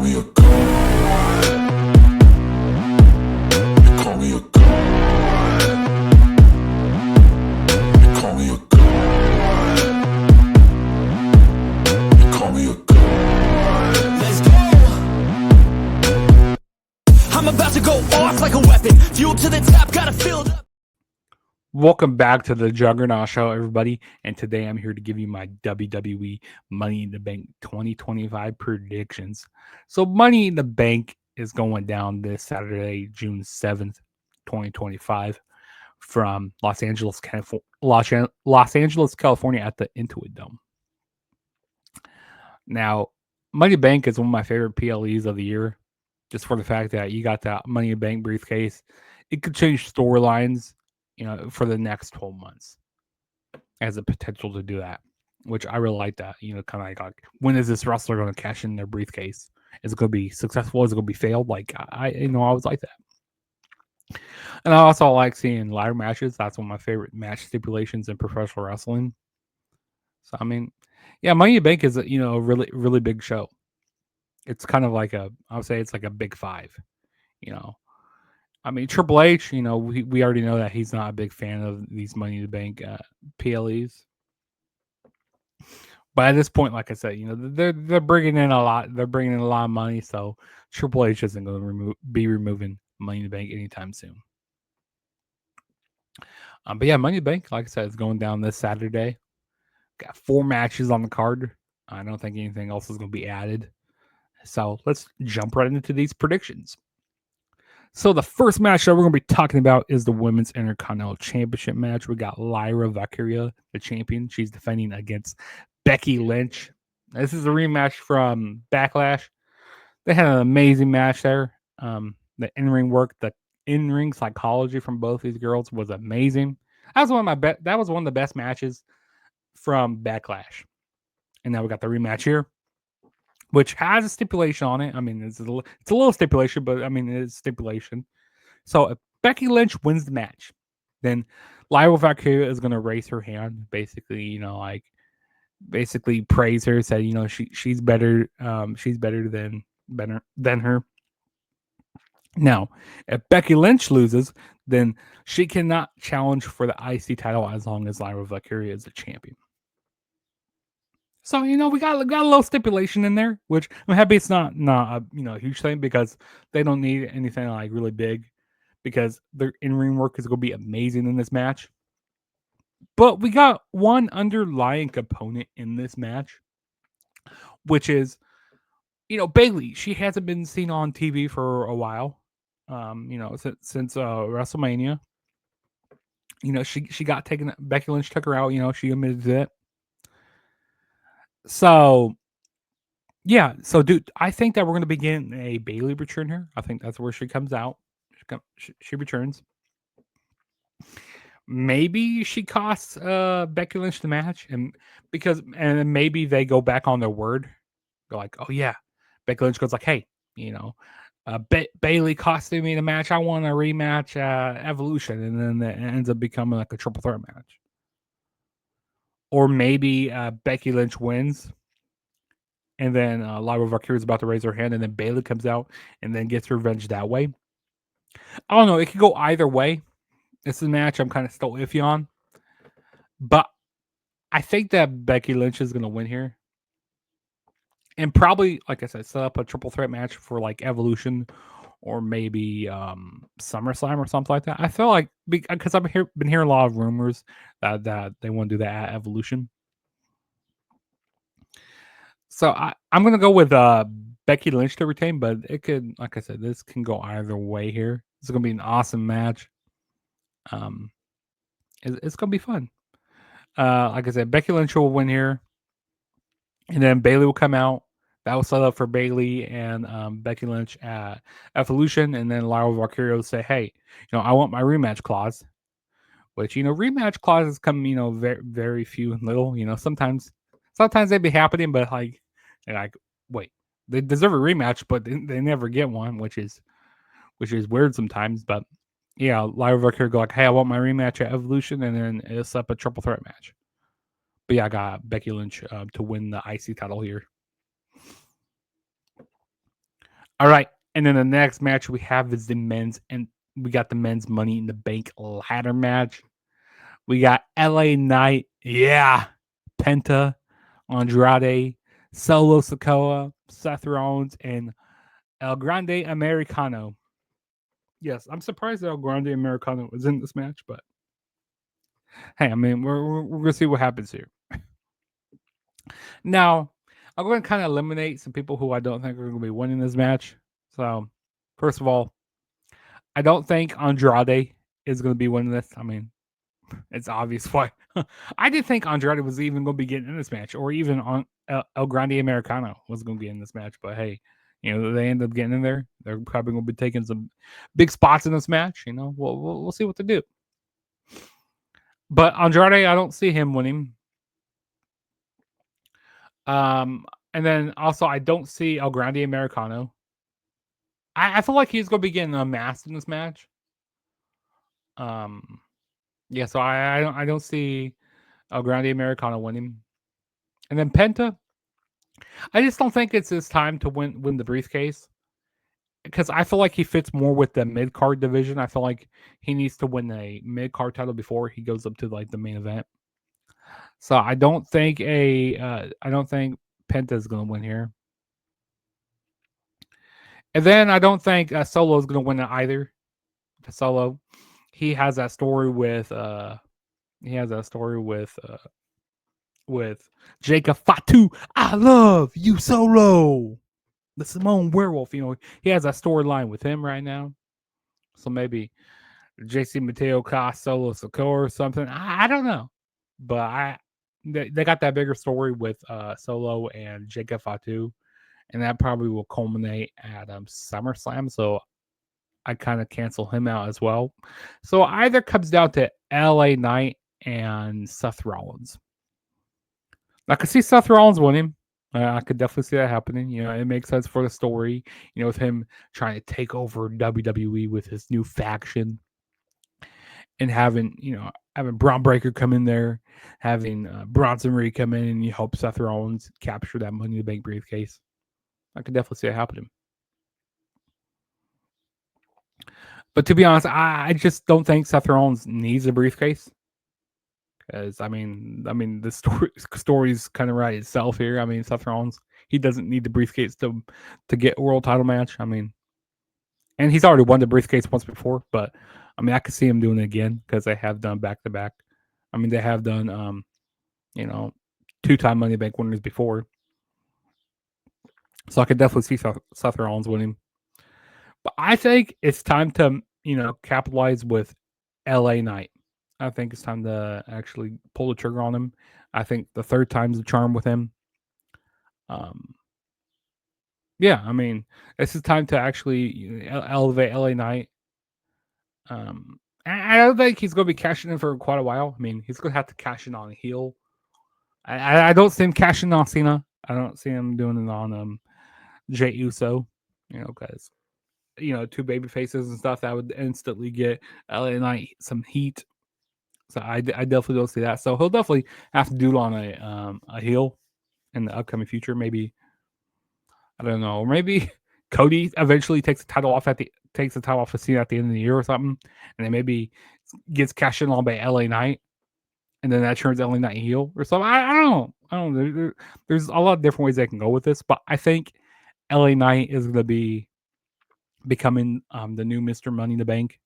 me a god. They call me a god. They call me a god. They call me a god. Let's go. I'm about to go off like a weapon. Fuel to the top, gotta fill up. Welcome back to the Juggernaut Show, everybody. And today I'm here to give you my WWE Money in the Bank 2025 predictions. So, Money in the Bank is going down this Saturday, June 7th, 2025, from Los Angeles, California at the Intuit Dome. Now, Money in the Bank is one of my favorite PLEs of the year, just for the fact that you got that Money in the Bank briefcase. It could change storylines, for the next 12 months. Has the potential to do that, which I really like that. Kind of like when is this wrestler going to cash in their briefcase? Is it going to be successful? Is it going to be failed? Like I always like that. And I also like seeing ladder matches. That's one of my favorite match stipulations in professional wrestling. So I mean, yeah, Money in the Bank is a really really big show. It's kind of like I would say it's like a big five. I mean, Triple H, we already know that he's not a big fan of these Money in the Bank PLEs. But at this point, like I said, they're bringing in a lot. They're bringing in a lot of money, so Triple H isn't going to be removing Money in the Bank anytime soon. But yeah, Money in the Bank, like I said, is going down this Saturday. Got 4 matches on the card. I don't think anything else is going to be added. So let's jump right into these predictions. So the first match that we're going to be talking about is the Women's Intercontinental Championship match. We got Lyra Valkyria, the champion. She's defending against Becky Lynch. This is a rematch from Backlash. They had an amazing match there. The in-ring work, the in-ring psychology from both these girls was amazing. That was one of the best matches from Backlash. And now we got the rematch here, which has a stipulation on it. I mean, it's a little stipulation, but I mean, it is stipulation. So if Becky Lynch wins the match, then Lyra Valkyria is going to raise her hand, basically, basically praise her, say, she's better than her. Now, if Becky Lynch loses, then she cannot challenge for the IC title as long as Lyra Valkyria is the champion. So we got a little stipulation in there, which I'm happy it's not a huge thing, because they don't need anything like really big, because their in-ring work is going to be amazing in this match. But we got one underlying component in this match, which is Bayley. She hasn't been seen on TV for a while, since WrestleMania. She got taken. Becky Lynch took her out. She admitted it. So, yeah. So, dude, I think that we're going to be getting a Bayley return here. I think that's where she comes out. She returns. Maybe she costs Becky Lynch the match, and maybe they go back on their word. Go like, oh yeah. Becky Lynch goes like, hey, Bayley costed me the match. I want a rematch Evolution, and then it ends up becoming like a triple threat match. Or maybe Becky Lynch wins, and then Lyra Valkyria is about to raise her hand, and then Bayley comes out and then gets revenge that way. I don't know. It could go either way. This is a match I'm kind of still iffy on. But I think that Becky Lynch is going to win here. And probably, like I said, set up a triple threat match for like Evolution or maybe SummerSlam or something like that. I feel like, because I've been hearing a lot of rumors that they want to do that at Evolution. So I'm going to go with Becky Lynch to retain, but it could, like I said, this can go either way here. It's going to be an awesome match. It's going to be fun. Like I said, Becky Lynch will win here. And then Bayley will come out. That will set up for Bayley and Becky Lynch at Evolution. And then Lyra Valkyria will say, hey, I want my rematch clause. Which, rematch clauses come, very, very few and little. Sometimes they'd be happening, but like, wait, they deserve a rematch, but they never get one, which is weird sometimes. But yeah, Lyra Valkyria go like, hey, I want my rematch at Evolution, and then it'll set up a triple threat match. But yeah, I got Becky Lynch to win the IC title here. All right. And then the next match we have is the men's, and we got the men's Money in the Bank ladder match. We got LA Knight, yeah, Penta, Andrade, Solo Sikoa, Seth Rollins, and El Grande Americano. Yes, I'm surprised that El Grande Americano was in this match, but hey, I mean, we're gonna see what happens here. Now, I'm going to kind of eliminate some people who I don't think are going to be winning this match. So, first of all, I don't think Andrade is going to be winning this. I mean, it's obvious why. I did think Andrade was even going to be getting in this match, or even on El Grande Americano was going to be in this match. But hey, they end up getting in there. They're probably going to be taking some big spots in this match. We'll see what they do. But Andrade, I don't see him winning. And then also I don't see El Grande Americano. I feel like he's going to be getting unmasked in this match. Yeah, so I don't see El Grande Americano winning. And then Penta, I just don't think it's his time to win the briefcase because I feel like he fits more with the mid card division. I feel like he needs to win a mid card title before he goes up to like the main event. So I don't think Penta is going to win here. And then I don't think Solo is going to win it either. Solo, he has that story with with Jacob Fatu. I love you, Solo. The Simone Werewolf. He has that storyline with him right now. So maybe JC Mateo cost Solo Sokoa or something. I don't know, but they got that bigger story with Solo and Jacob Fatu, and that probably will culminate at SummerSlam. So I kind of cancel him out as well. So either comes down to LA Knight and Seth Rollins. I could see Seth Rollins winning. I could definitely see that happening. It makes sense for the story. With him trying to take over WWE with his new faction, and having Braun Breaker come in there, having Bronson Reed come in, and you hope Seth Rollins capture that Money in the Bank briefcase. I could definitely see it happening. But to be honest, I just don't think Seth Rollins needs a briefcase. Because I mean, the story's kind of right itself here. I mean, Seth Rollins, he doesn't need the briefcase to get a world title match. I mean, and he's already won the briefcase once before. But I mean, I could see him doing it again because they have done back to back. I mean, they have done 2-time Money in the Bank winners before. So I could definitely see Seth Rollins winning. But I think it's time to capitalize with LA Knight. I think it's time to actually pull the trigger on him. I think the third time's the charm with him. Yeah, I mean, this is time to actually elevate LA Knight. I don't think he's going to be cashing in for quite a while. I mean, he's going to have to cash in on a heel. I don't see him cashing on Cena. I don't see him doing it on Jey Uso. Because two baby faces and stuff that would instantly get LA Knight some heat. So I definitely don't see that. So he'll definitely have to do it on a heel in the upcoming future. Maybe, I don't know. Or maybe Cody eventually takes the title off of Cena at the end of the year or something, and then maybe gets cashed in on by LA Knight, and then that turns LA Knight heel or something. I don't know. There's a lot of different ways they can go with this, but I think LA Knight is going to be becoming the new Mr. Money in the Bank.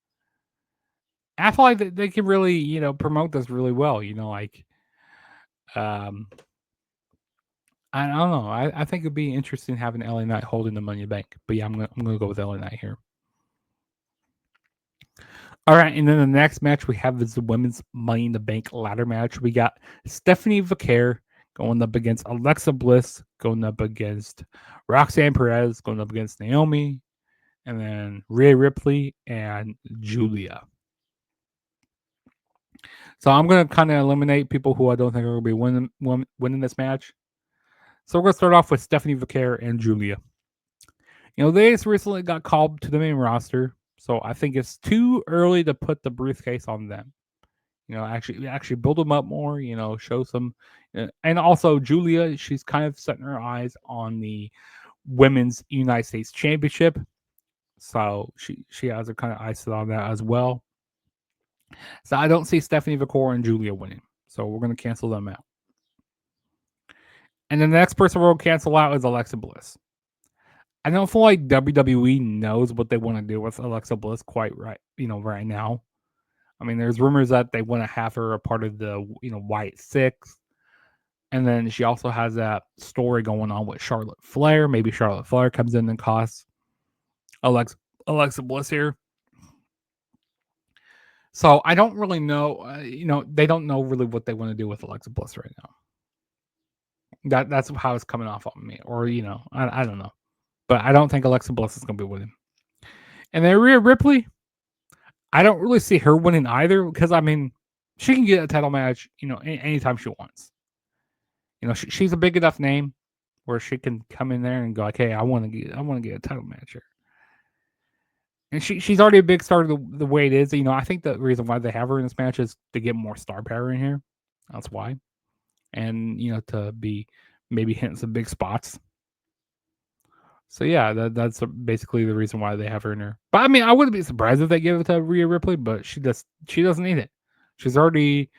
I feel like they can really, promote this really well. I don't know. I think it'd be interesting having LA Knight holding the Money in the Bank. But yeah, I'm gonna go with LA Knight here. All right, and then the next match we have is the women's Money in the Bank ladder match. We got Stephanie Vaquer going up against Alexa Bliss, going up against Roxanne Perez, going up against Naomi, and then Rhea Ripley and Julia. So I'm gonna kind of eliminate people who I don't think are gonna be winning this match. So we're gonna start off with Stephanie Vaquer and Julia. They just recently got called to the main roster, so I think it's too early to put the briefcase on them. Actually build them up more. Show some, and also Julia, she's kind of setting her eyes on the Women's United States Championship. So she has her kind of eyes set on that as well. So I don't see Stephanie Vicor and Julia winning. So we're going to cancel them out. And then the next person we'll cancel out is Alexa Bliss. I don't feel like WWE knows what they want to do with Alexa Bliss quite right, right now. I mean, there's rumors that they want to have her a part of the, White Six. And then she also has that story going on with Charlotte Flair. Maybe Charlotte Flair comes in and costs Alexa Bliss here. So I don't really know. They don't know really what they want to do with Alexa Bliss right now. That's how it's coming off on me. Or, I don't know. But I don't think Alexa Bliss is going to be winning. And then Rhea Ripley, I don't really see her winning either because, I mean, she can get a title match, anytime she wants. She's a big enough name where she can come in there and go like, "Hey, I want to get a title match here." And she's already a big star the way it is. I think the reason why they have her in this match is to get more star power in here. That's why, and to be maybe hitting some big spots. So yeah, that's basically the reason why they have her in here. But I mean, I wouldn't be surprised if they give it to Rhea Ripley, but she doesn't need it. She's already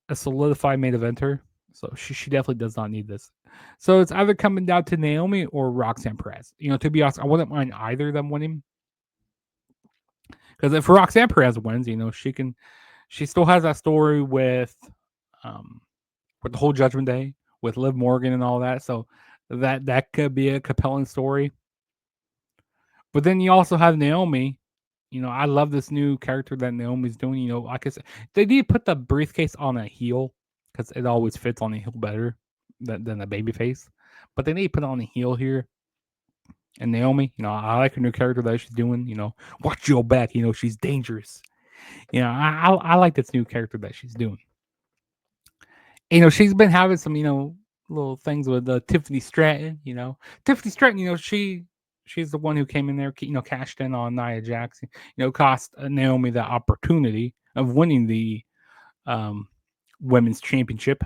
a solidified main eventer, so she definitely does not need this. So it's either coming down to Naomi or Roxanne Perez. To be honest, I wouldn't mind either of them winning. Because if Roxanne Perez wins, she still has that story with the whole Judgment Day with Liv Morgan and all that. So that could be a compelling story. But then you also have Naomi. I love this new character that Naomi's doing. Like I said, they need to put the briefcase on a heel because it always fits on a heel better than a baby face. But they need to put it on a heel here. And Naomi, I like her new character that she's doing. Watch your back. She's dangerous. I like this new character that she's doing. She's been having some, little things with Tiffany Stratton. Tiffany Stratton, she's the one who came in there, cashed in on Nia Jax, cost Naomi the opportunity of winning the women's championship.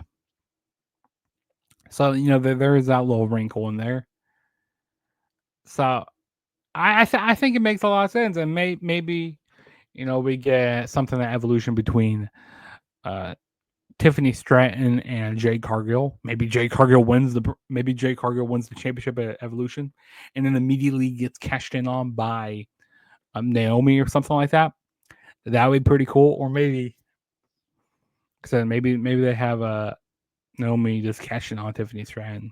So, there is that little wrinkle in there. So, I think it makes a lot of sense. And maybe, we get something that evolution between Tiffany Stratton and Jade Cargill. Maybe Jade Cargill wins the championship at Evolution, and then immediately gets cashed in on by Naomi or something like that. That would be pretty cool. Or maybe, maybe they have Naomi just cashing on Tiffany Stratton,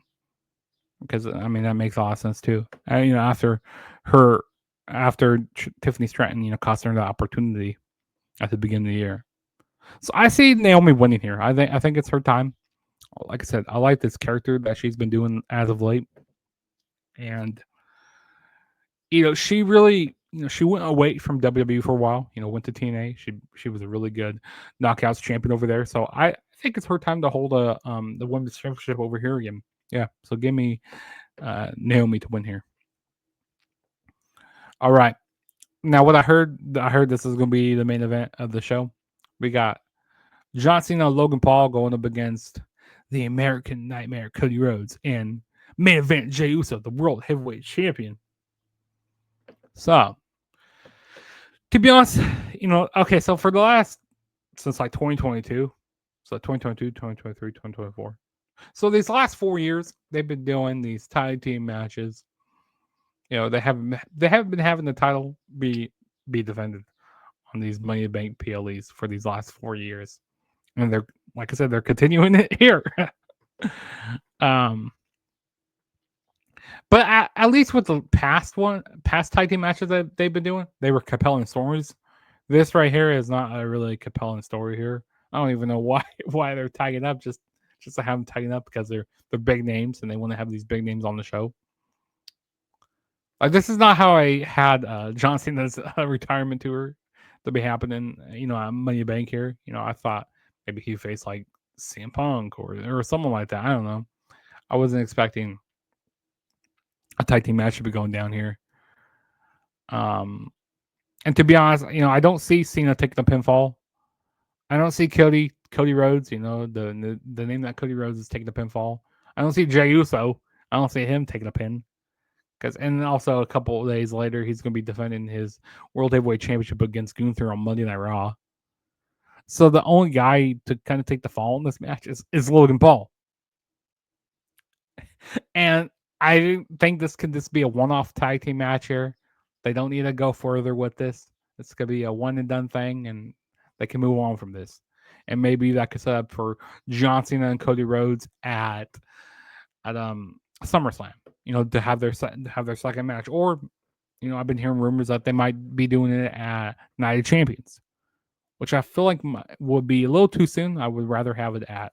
because I mean that makes a lot of sense too. After Tiffany Stratton, cost her the opportunity at the beginning of the year. So I see Naomi winning here. I think it's her time. Like I said, I like this character that she's been doing as of late. And she really, she went away from WWE for a while, went to TNA. She was a really good knockouts champion over there. So I think it's her time to hold the women's championship over here again. Yeah. So give me Naomi to win here. All right. Now what I heard this is going to be the main event of the show. We got John Cena, Logan Paul going up against the American Nightmare, Cody Rhodes, and main event Jey Uso, the World Heavyweight Champion. So, to be honest, okay, so for the last, since like 2022, so 2022, 2023, 2024. So these last 4 years, they've been doing these tag team matches. They haven't been having the title be defended on these Money in the Bank PLEs for these last 4 years. And they're, like I said, they're continuing it here. But at least with the past tag team matches that they've been doing, they were compelling stories. This right here is not a really compelling story here. I don't even know why they're tagging up just to have them tagging up, because they're big names and they want to have these big names on the show. Like, this is not how I had John Cena's retirement tour to be happening. At Money in the Bank here. I thought maybe he faced like CM Punk or someone like that. I don't know. I wasn't expecting a tag team match to be going down here. And to be honest, I don't see Cena taking the pinfall. I don't see Cody Rhodes, the name that Cody Rhodes is taking the pinfall. I don't see Jey Uso I don't see him taking a pin. And also a couple of days later, he's going to be defending his World Heavyweight Championship against Gunther on Monday Night Raw. So the only guy to kind of take the fall in this match is Logan Paul. And I think this could just be a one-off tag team match here. They don't need to go further with this. It's going to be a one and done thing, and they can move on from this. And maybe that could set up for John Cena and Cody Rhodes at SummerSlam, to have their second match. Or, I've been hearing rumors that they might be doing it at Night of Champions, which I feel like would be a little too soon. I would rather have it at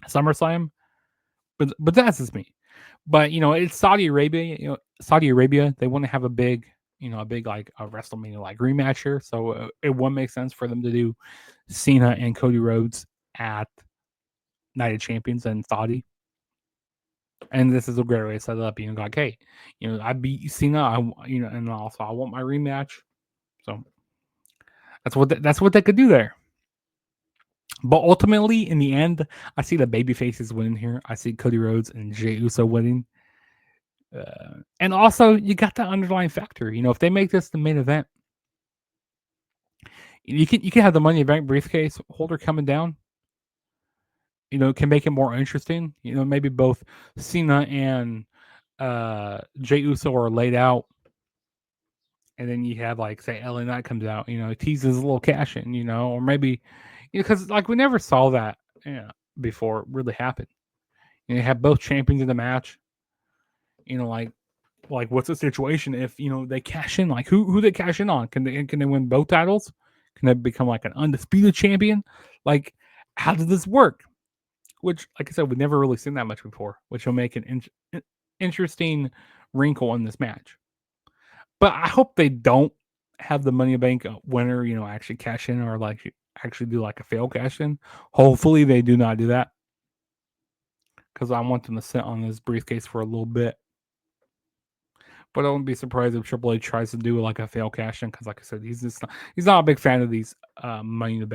SummerSlam, but that's just me. But it's Saudi Arabia. Saudi Arabia, they want to have a big like a WrestleMania like rematch here, so it would make sense for them to do Cena and Cody Rhodes at Night of Champions in Saudi. And this is a great way to set it up. Like, hey, I beat Cena. And also I want my rematch. So that's what they could do there. But ultimately, in the end, I see the baby faces winning here. I see Cody Rhodes and Jey Uso winning. And also, you got that underlying factor. If they make this the main event, you can have the Money in the Bank briefcase holder coming down. Can make it more interesting. Maybe both Cena and Jey Uso are laid out, and then you have like say LA Knight comes out. Teases a little cash in. Or maybe because like we never saw that before really happen. You have both champions in the match. Like what's the situation if they cash in? Like who they cash in on? Can they win both titles? Can they become like an undisputed champion? Like how does this work? Which, like I said, we've never really seen that much before, which will make an interesting wrinkle in this match. But I hope they don't have the Money in the Bank winner, actually cash in or like actually do like a fail cash in. Hopefully they do not do that, because I want them to sit on this briefcase for a little bit. But I wouldn't be surprised if Triple H tries to do like a fail cash in, because like I said, he's not a big fan of these Money in the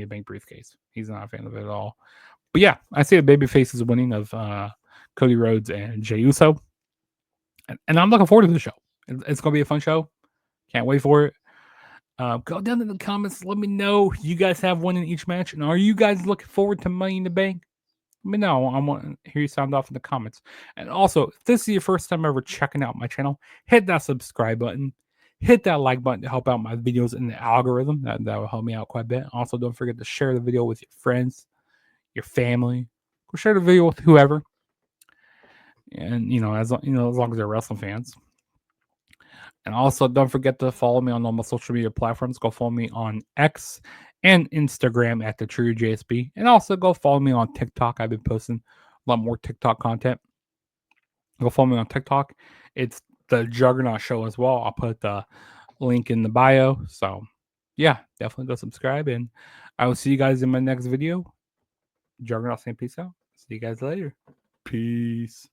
Bank briefcase. He's not a fan of it at all. But yeah, I see the baby faces winning of Cody Rhodes and Jey Uso. And I'm looking forward to the show. It's going to be a fun show. Can't wait for it. Go down in the comments. Let me know you guys have one in each match. And are you guys looking forward to Money in the Bank? Let me know. I want to hear you sound off in the comments. And also, if this is your first time ever checking out my channel, hit that subscribe button. Hit that like button to help out my videos in the algorithm. That will help me out quite a bit. Also, don't forget to share the video with your friends, your family. Go share the video with whoever. And as long as they're wrestling fans. And also, don't forget to follow me on all my social media platforms. Go follow me on X and Instagram at the True JSB. And also go follow me on TikTok. I've been posting a lot more TikTok content. Go follow me on TikTok. It's the Juggernaut Show as well. I'll put the link in the bio. So yeah, definitely go subscribe. And I will see you guys in my next video. Juggernaut saying peace out. See you guys later. Peace.